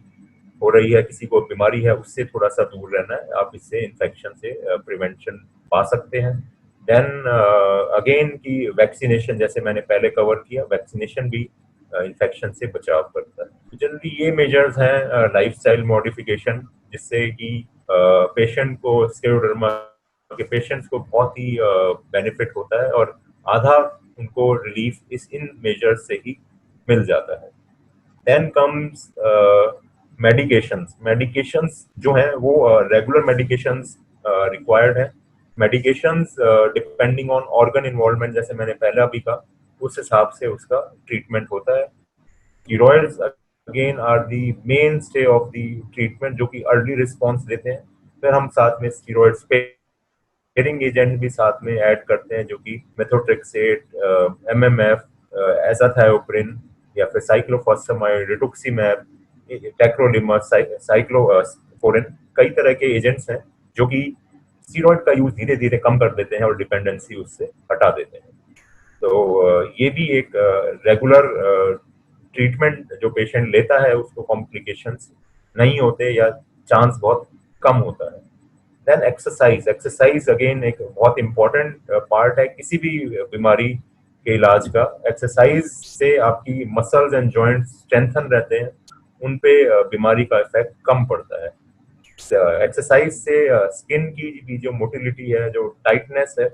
हो रही है, किसी को बीमारी है, उससे थोड़ा सा दूर रहना है, आप इससे इन्फेक्शन से प्रिवेंशन पा सकते हैं। देन अगेन की वैक्सीनेशन, जैसे मैंने पहले कवर किया, वैक्सीनेशन भी इन्फेक्शन से बचाव करता है। तो जनरली ये मेजर्स हैं लाइफस्टाइल मॉडिफिकेशन, जिससे कि पेशेंट को स्क्लेरोडर्मा के पेशेंट्स को बहुत ही बेनिफिट होता है, और आधा उनको रिलीफ इन मेजर्स से ही मिल जाता है। Then comes medications. मेडिकेशंस जो हैं वो रेगुलर मेडिकेशंस रिक्वायर्ड है। Medications depending on organ involvement, जैसे मैंने पहले अभी कहा, उस हिसाब से उसका ट्रीटमेंट होता है। Steroids again are the mainstay of the treatment, जो कि अर्ली रिस्पॉन्स देते हैं। फिर हम साथ में स्टीरॉयड्स स्पेयरिंग एजेंट भी साथ में ऐड करते हैं, जो कि मेथोट्रेक्सेट, एमएमएफ, एजाथायोप्रिन या फिर साइक्लोफॉस्फेमाइड, रिटुक्सीमैब, टेक्रोलिमस, साइक्लोस्पोरिन, कई तरह के एजेंट्स हैं जो कि स्टीरॉयड का यूज धीरे धीरे कम कर देते हैं और डिपेंडेंसी उससे हटा देते हैं। तो ये भी एक रेगुलर ट्रीटमेंट जो पेशेंट लेता है उसको कॉम्प्लिकेशंस नहीं होते या चांस बहुत कम होता है। Then exercise. एक्सरसाइज अगेन एक बहुत इंपॉर्टेंट पार्ट है किसी भी बीमारी के इलाज का। एक्सरसाइज से आपकी मसल्स एंड जॉइंट्स स्ट्रेंथन रहते हैं, उन पे बीमारी का इफेक्ट कम पड़ता है। एक्सरसाइज से स्किन की भी जो मोटिलिटी है, जो टाइटनेस है,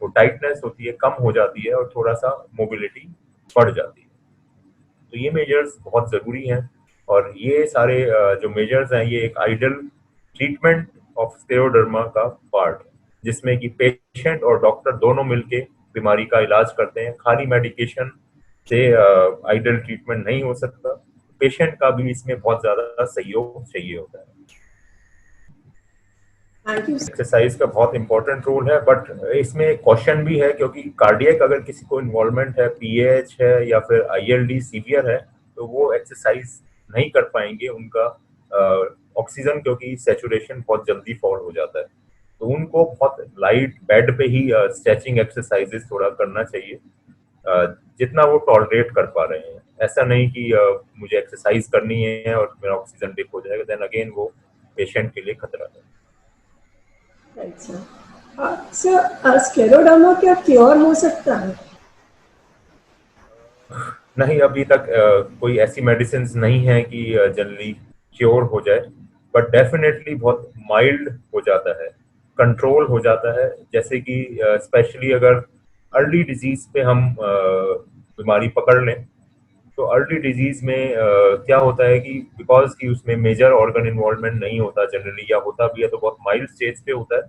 वो टाइटनेस होती है कम हो जाती है और थोड़ा सा मोबिलिटी बढ़ जाती है। तो ये मेजर्स बहुत ज़रूरी हैं, और ये सारे जो मेजर्स हैं ये एक आइडियल ट्रीटमेंट ऑफ स्क्लेरोडर्मा का पार्ट है, जिसमें कि पेशेंट और डॉक्टर दोनों मिलके बीमारी का इलाज करते हैं। खाली मेडिकेशन से आइडियल ट्रीटमेंट नहीं हो सकता, पेशेंट का भी इसमें बहुत ज़्यादा सहयोग चाहिए होता है। Thank you. एक्सरसाइज का बहुत इंपॉर्टेंट रोल है, बट इसमें क्वेश्चन भी है, क्योंकि कार्डियक अगर किसी को इन्वॉल्वमेंट है, पीएच है या फिर आईएलडी सीवियर है, तो वो एक्सरसाइज नहीं कर पाएंगे। उनका ऑक्सीजन क्योंकि सैचुरेशन बहुत जल्दी फॉल हो जाता है, तो उनको बहुत लाइट बेड पे ही स्ट्रेचिंग एक्सरसाइजेस थोड़ा करना चाहिए, जितना वो टॉलरेट कर पा रहे हैं। ऐसा नहीं कि मुझे एक्सरसाइज करनी है और मेरा ऑक्सीजन डिप हो जाएगा, देन अगेन वो पेशेंट के लिए खतरा है। सर, स्क्लेरोडर्मा क्या क्योर हो सकता है? नहीं, अभी तक कोई ऐसी मेडिसिन नहीं है कि जनरली क्योर हो जाए, बट डेफिनेटली बहुत माइल्ड हो जाता है, कंट्रोल हो जाता है। जैसे कि स्पेशली अगर अर्ली डिजीज पे हम बीमारी पकड़ लें, तो अर्ली डिजीज में क्या होता है कि बिकॉज कि उसमें मेजर ऑर्गन इन्वॉल्वमेंट नहीं होता जनरली, या होता भी है तो बहुत माइल्ड स्टेज पे होता है,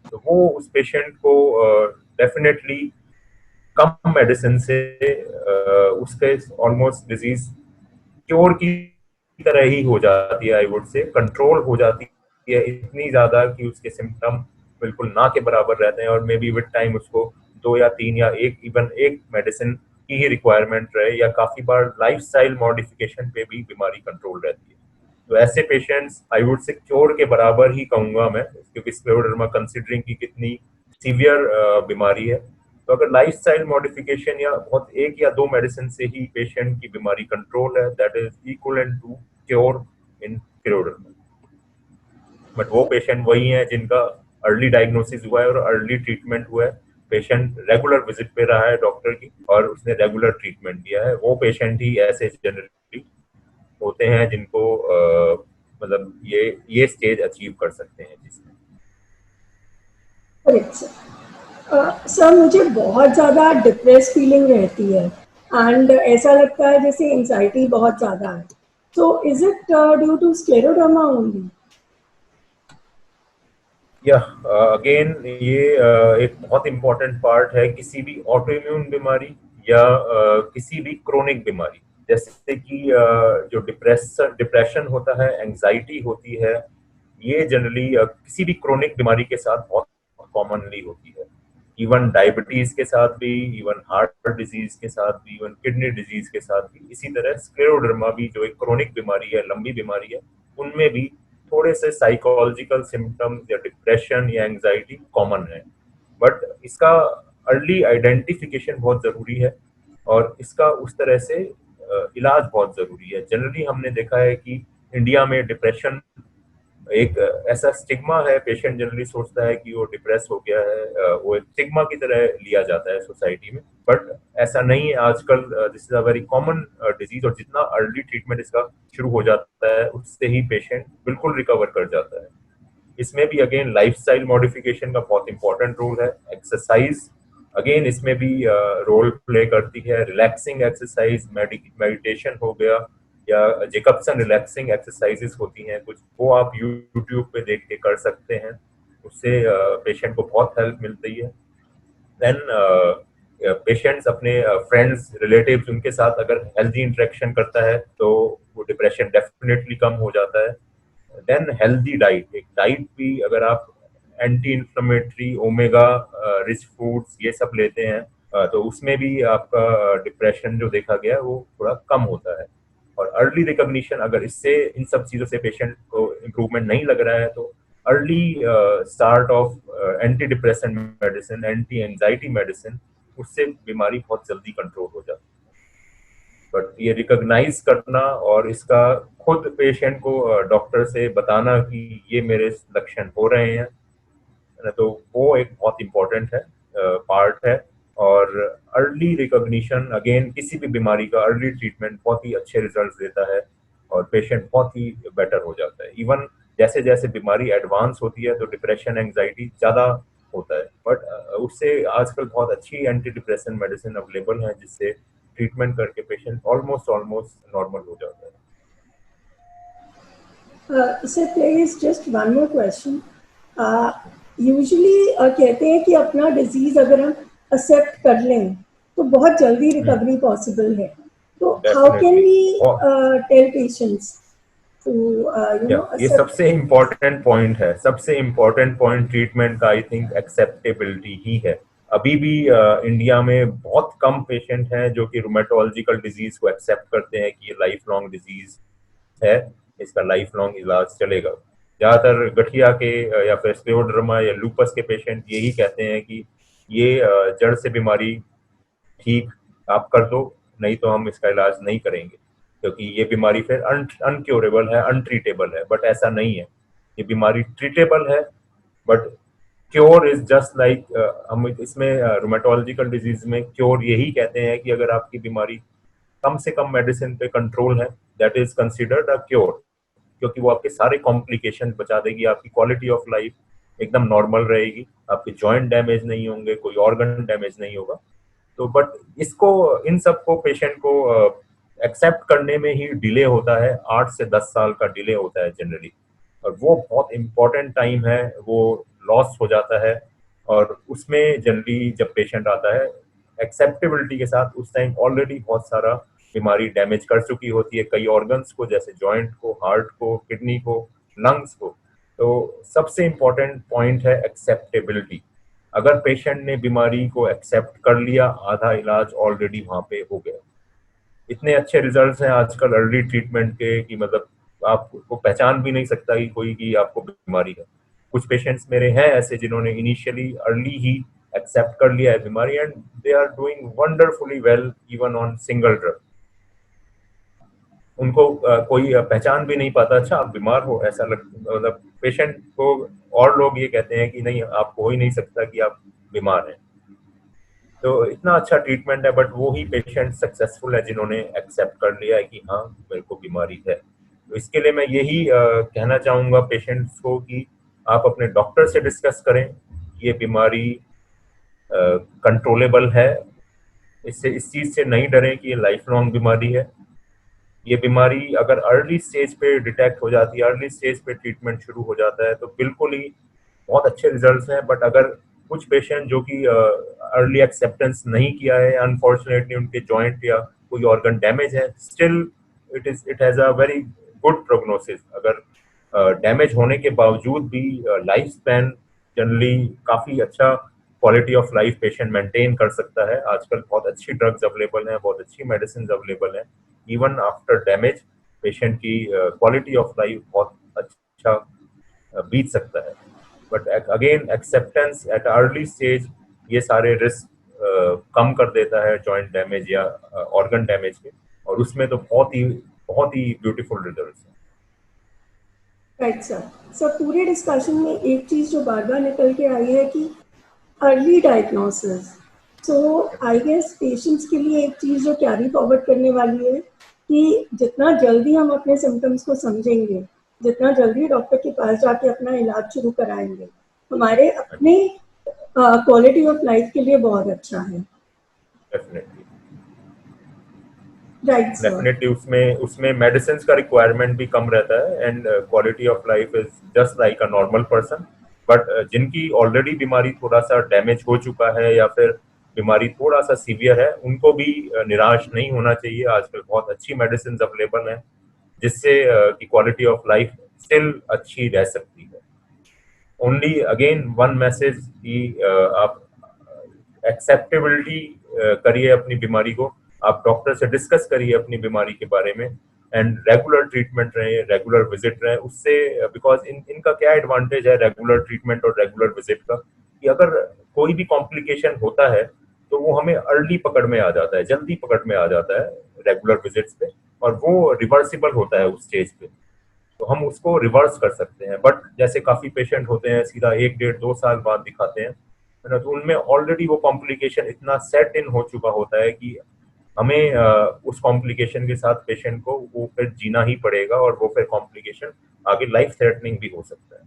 तो वो उस पेशेंट को डेफिनेटली कम मेडिसिन से उसके ऑलमोस्ट डिजीज क्योर की तरह ही हो जाती है, आई वुड से कंट्रोल हो जाती है, इतनी ज्यादा कि उसके सिम्टम बिल्कुल ना के बराबर रहते हैं, और मे बी विद टाइम उसको 2 या 3 या एक मेडिसिन की ही रिक्वायरमेंट रहे, या काफी बार लाइफस्टाइल मॉडिफिकेशन पे भी बीमारी कंट्रोल रहती है। तो ऐसे patients I would say cure के बराबर ही कहूंगा मैं, क्योंकि स्क्लेरोडर्मा कंसिडरिंग की कितनी सीवियर बीमारी है, तो अगर लाइफस्टाइल मॉडिफिकेशन या बहुत एक या दो मेडिसिन से ही पेशेंट की बीमारी कंट्रोल है, that is equivalent to cure in scleroderma. But वो पेशेंट वही हैं जिनका अर्ली डायग्नोसिस हुआ है और अर्ली ट्रीटमेंट हुआ है, पेशेंट रेगुलर विजिट पे रहा है डॉक्टर की और उसने रेगुलर ट्रीटमेंट दिया है, वो पेशेंट ही ऐसे जनरली होते हैं जिनको मतलब ये स्टेज अचीव कर सकते हैं जिसमें। Correct sir. सर मुझे बहुत ज़्यादा डिप्रेस फीलिंग रहती है एंड ऐसा लगता है जैसे एंजाइटी बहुत ज़्यादा है, तो is it due to scleroderma only? या अगेन ये एक बहुत इम्पोर्टेंट पार्ट है किसी भी ऑटो इम्यून बीमारी या किसी भी क्रोनिक बीमारी, जैसे कि जो डिप्रेशन होता है, एंजाइटी होती है, ये जनरली किसी भी क्रोनिक बीमारी के साथ बहुत कॉमनली होती है। इवन डायबिटीज के साथ भी, इवन हार्ट डिजीज के साथ भी, इवन किडनी डिजीज के साथ भी, इसी तरह स्क्लेरोडर्मा भी जो एक क्रोनिक बीमारी है, लंबी बीमारी है, उनमें भी थोड़े से साइकोलॉजिकल सिम्टम्स या डिप्रेशन या एंजाइटी कॉमन है। बट इसका अर्ली आइडेंटिफिकेशन बहुत जरूरी है और इसका उस तरह से इलाज बहुत जरूरी है। जनरली हमने देखा है कि इंडिया में डिप्रेशन एक ऐसा स्टिग्मा है, पेशेंट जनरली सोचता है कि वो डिप्रेस हो गया है, वो एक स्टिग्मा की तरह लिया जाता है सोसाइटी में, बट ऐसा नहीं है आजकल। This is a very common disease और जितना अर्ली ट्रीटमेंट इसका शुरू हो जाता है उससे ही पेशेंट बिल्कुल रिकवर कर जाता है। इसमें भी अगेन लाइफस्टाइल मॉडिफिकेशन का बहुत इंपॉर्टेंट रोल है। एक्सरसाइज अगेन इसमें भी रोल प्ले करती है। रिलैक्सिंग एक्सरसाइज, मेडिटेशन हो गया या जेकब्सन रिलैक्सिंग एक्सरसाइजेस होती हैं कुछ, वो आप यूट्यूब पे देख के कर सकते हैं, उससे पेशेंट को बहुत हेल्प मिलती है। देन पेशेंट्स अपने फ्रेंड्स, रिलेटिव्स, उनके साथ अगर हेल्दी इंटरेक्शन करता है तो वो डिप्रेशन डेफिनेटली कम हो जाता है। देन हेल्दी डाइट, एक डाइट भी अगर आप anti inflammatory, omega rich foods ये सब लेते हैं तो उसमें भी आपका डिप्रेशन जो देखा गया है वो थोड़ा कम होता है। और अर्ली रिकॉग्निशन, अगर इससे इन सब चीजों से पेशेंट को इम्प्रूवमेंट नहीं लग रहा है तो early start of anti depression medicine, anti anxiety medicine, उससे बीमारी बहुत जल्दी कंट्रोल हो जाती है। बट ये रिकॉग्नाइज करना और इसका खुद पेशेंट को डॉक्टर से बताना कि ये मेरे लक्षण हो रहे हैं, तो वो एक बहुत इम्पोर्टेंट है, पार्ट है। और अर्ली रिकॉग्निशन अगेन किसी भी बीमारी का अर्ली ट्रीटमेंट बहुत ही अच्छे रिजल्ट्स देता है और पेशेंट बहुत ही बेटर हो जाता है। इवन जैसे जैसे बीमारी एडवांस होती है तो डिप्रेशन, एंजाइटी ज्यादा होता है, बट उससे आजकल बहुत अच्छी एंटी डिप्रेशन मेडिसिन अवेलेबल है जिससे ट्रीटमेंट करके पेशेंट ऑलमोस्ट नॉर्मल हो जाता है। Sir please just one more question. Usually कहते हैं कि अपना डिजीज अगर हम एक्सेप्ट कर लें तो बहुत जल्दी रिकवरी पॉसिबल है, तो how can we tell patients to ये सबसे इम्पोर्टेंट पॉइंट है, सबसे इम्पोर्टेंट पॉइंट ट्रीटमेंट का आई थिंक एक्सेप्टेबिलिटी ही है। अभी भी इंडिया में बहुत कम पेशेंट हैं जो कि रूमेटोलॉजिकल डिजीज को एक्सेप्ट करते हैं कि ये लाइफ लॉन्ग डिजीज है, इसका लाइफ लॉन्ग इलाज चलेगा। ज्यादातर गठिया के या फिर स्क्लेरोडर्मा या लूपस के पेशेंट यही कहते हैं कि ये जड़ से बीमारी ठीक आप कर दो, नहीं तो हम इसका इलाज नहीं करेंगे, क्योंकि ये बीमारी फिर अनक्योरेबल है, अनट्रीटेबल है। बट ऐसा नहीं है, ये बीमारी ट्रीटेबल है, but cure is just like, हम इसमें रूमेटोलॉजिकल डिजीज में क्योर यही कहते हैं कि अगर आपकी बीमारी कम से कम मेडिसिन पे कंट्रोल है, that is considered a cure, क्योंकि वो आपके सारे कॉम्प्लिकेशन बचा देगी, आपकी क्वालिटी ऑफ लाइफ एकदम नॉर्मल रहेगी, आपके जॉइंट डैमेज नहीं होंगे, कोई ऑर्गन डैमेज नहीं होगा। तो बट इसको, इन सबको पेशेंट को एक्सेप्ट करने में ही डिले होता है, 8 से 10 साल का डिले होता है जनरली, और वो बहुत इंपॉर्टेंट टाइम है, वो लॉस हो जाता है। और उसमें जनरली जब पेशेंट आता है एक्सेप्टेबिलिटी के साथ, उस टाइम ऑलरेडी बहुत सारा बीमारी डैमेज कर चुकी होती है कई ऑर्गन्स को, जैसे जॉइंट को, हार्ट को, किडनी को, लंग्स को। तो सबसे इंपॉर्टेंट पॉइंट है एक्सेप्टेबिलिटी। अगर पेशेंट ने बीमारी को एक्सेप्ट कर लिया, आधा इलाज ऑलरेडी वहां पे हो गया। इतने अच्छे रिजल्ट्स हैं आजकल अर्ली ट्रीटमेंट के कि मतलब आपको पहचान भी नहीं सकता कि कोई, कि आपको बीमारी है। कुछ पेशेंट्स मेरे हैं ऐसे जिन्होंने इनिशियली अर्ली ही एक्सेप्ट कर लिया है बीमारी and they are doing wonderfully well even on single drug. उनको कोई पहचान भी नहीं पाता, अच्छा आप बीमार हो, ऐसा मतलब पेशेंट को और लोग ये कहते हैं कि नहीं आप हो ही नहीं सकता कि आप बीमार हैं। तो इतना अच्छा ट्रीटमेंट है, बट वो ही पेशेंट सक्सेसफुल है जिन्होंने एक्सेप्ट कर लिया है कि हाँ मेरे को बीमारी है। तो इसके लिए मैं यही कहना चाहूंगा पेशेंट्स को कि आप अपने डॉक्टर से डिस्कस करें, ये बीमारी कंट्रोलेबल है, इससे इस चीज से नहीं डरें कि ये लाइफ लॉन्ग बीमारी है। ये बीमारी अगर अर्ली स्टेज पे डिटेक्ट हो जाती है, अर्ली स्टेज पे ट्रीटमेंट शुरू हो जाता है तो बिल्कुल ही बहुत अच्छे रिजल्ट्स हैं। बट अगर कुछ पेशेंट जो कि अर्ली एक्सेप्टेंस नहीं किया है, अनफॉर्चुनेटली उनके जॉइंट या कोई ऑर्गन डैमेज है, still it has a very good prognosis. अगर डैमेज होने के बावजूद भी लाइफ स्पैन जनरली काफी अच्छा quality of life patient maintain कर सकता है। आजकल बहुत अच्छी ड्रग्स अवेलेबल हैं, बहुत अच्छी मेडिसिन अवेलेबल हैं। इवन आफ्टर डैमेज पेशेंट की क्वालिटी ऑफ लाइफ बहुत अच्छा बीत सकता है। But again acceptance at early stage ये सारे रिस्क कम कर देता है जॉइंट डैमेज या ऑर्गन डैमेज के, और उसमें तो बहुत ही ब्यूटीफुल रिजल्ट्स हैं। Right sir. सर पूरे डिस्कशन में एक चीज जो बार बार निकल के आई है कि early diagnosis. So I guess patients के लिए एक चीज जो कैरी फॉरवर्ड करने वाली है कि जितना जल्दी हम अपने सिम्टम्स को समझेंगे, जितना जल्दी डॉक्टर के पास जाके अपना इलाज शुरू कराएंगे, हमारे अपने क्वालिटी ऑफ लाइफ के लिए बहुत अच्छा है। Definitely right sir. डेफिनेटली उसमें मेडिसिन का रिक्वायरमेंट भी कम रहता है and quality of life is just like a normal person. But जिनकी ऑलरेडी बीमारी थोड़ा सा डैमेज हो चुका है या फिर बीमारी थोड़ा सा सीवियर है, उनको भी निराश नहीं होना चाहिए। आजकल बहुत अच्छी मेडिसिन अवेलेबल हैं जिससे की क्वालिटी ऑफ लाइफ स्टिल अच्छी रह सकती है। ओनली अगेन वन मैसेज कि आप एक्सेप्टेबिलिटी करिए अपनी बीमारी को, आप डॉक्टर से डिस्कस करिए अपनी बीमारी के बारे में एंड रेगुलर ट्रीटमेंट रहे, रेगुलर विजिट रहे उससे। बिकॉज इनका क्या एडवांटेज है रेगुलर ट्रीटमेंट और रेगुलर विजिट का, कि अगर कोई भी कॉम्प्लिकेशन होता है तो वो हमें अर्ली पकड़ में आ जाता है, जल्दी पकड़ में आ जाता है रेगुलर विजिट्स पे, और वो रिवर्सिबल होता है उस स्टेज पे, तो हम उसको रिवर्स कर सकते हैं। बट जैसे काफी पेशेंट होते हैं सीधा 1 1.5 2 साल बाद दिखाते हैं, है ना, तो उनमें ऑलरेडी वो कॉम्प्लिकेशन इतना सेट इन हो चुका होता है कि हमें उस कॉम्प्लिकेशन के साथ पेशेंट को वो फिर जीना ही पड़ेगा, और वो फिर कॉम्प्लिकेशन आगे लाइफ थ्रेटनिंग भी हो सकता है।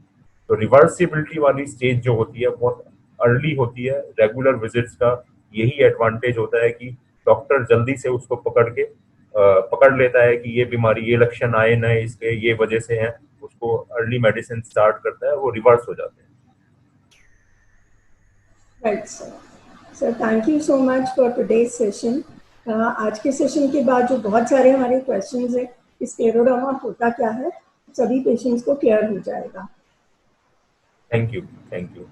तो रिवर्सिबिलिटी वाली स्टेज जो होती है बहुत अर्ली होती है। रेगुलर विजिट्स का यही एडवांटेज होता है कि डॉक्टर जल्दी से उसको पकड़ लेता है कि ये बीमारी, ये लक्षण आए न इसके ये वजह से हैं, उसको अर्ली मेडिसिन स्टार्ट करता है, वो रिवर्स हो जाते हैं। Right sir. Sir thank you so much for today's session. आज के सेशन के बाद जो बहुत सारे हमारे क्वेश्चंस हैं, स्क्लेरोडर्मा होता क्या है, सभी पेशेंट्स को क्लियर हो जाएगा। Thank you. Thank you.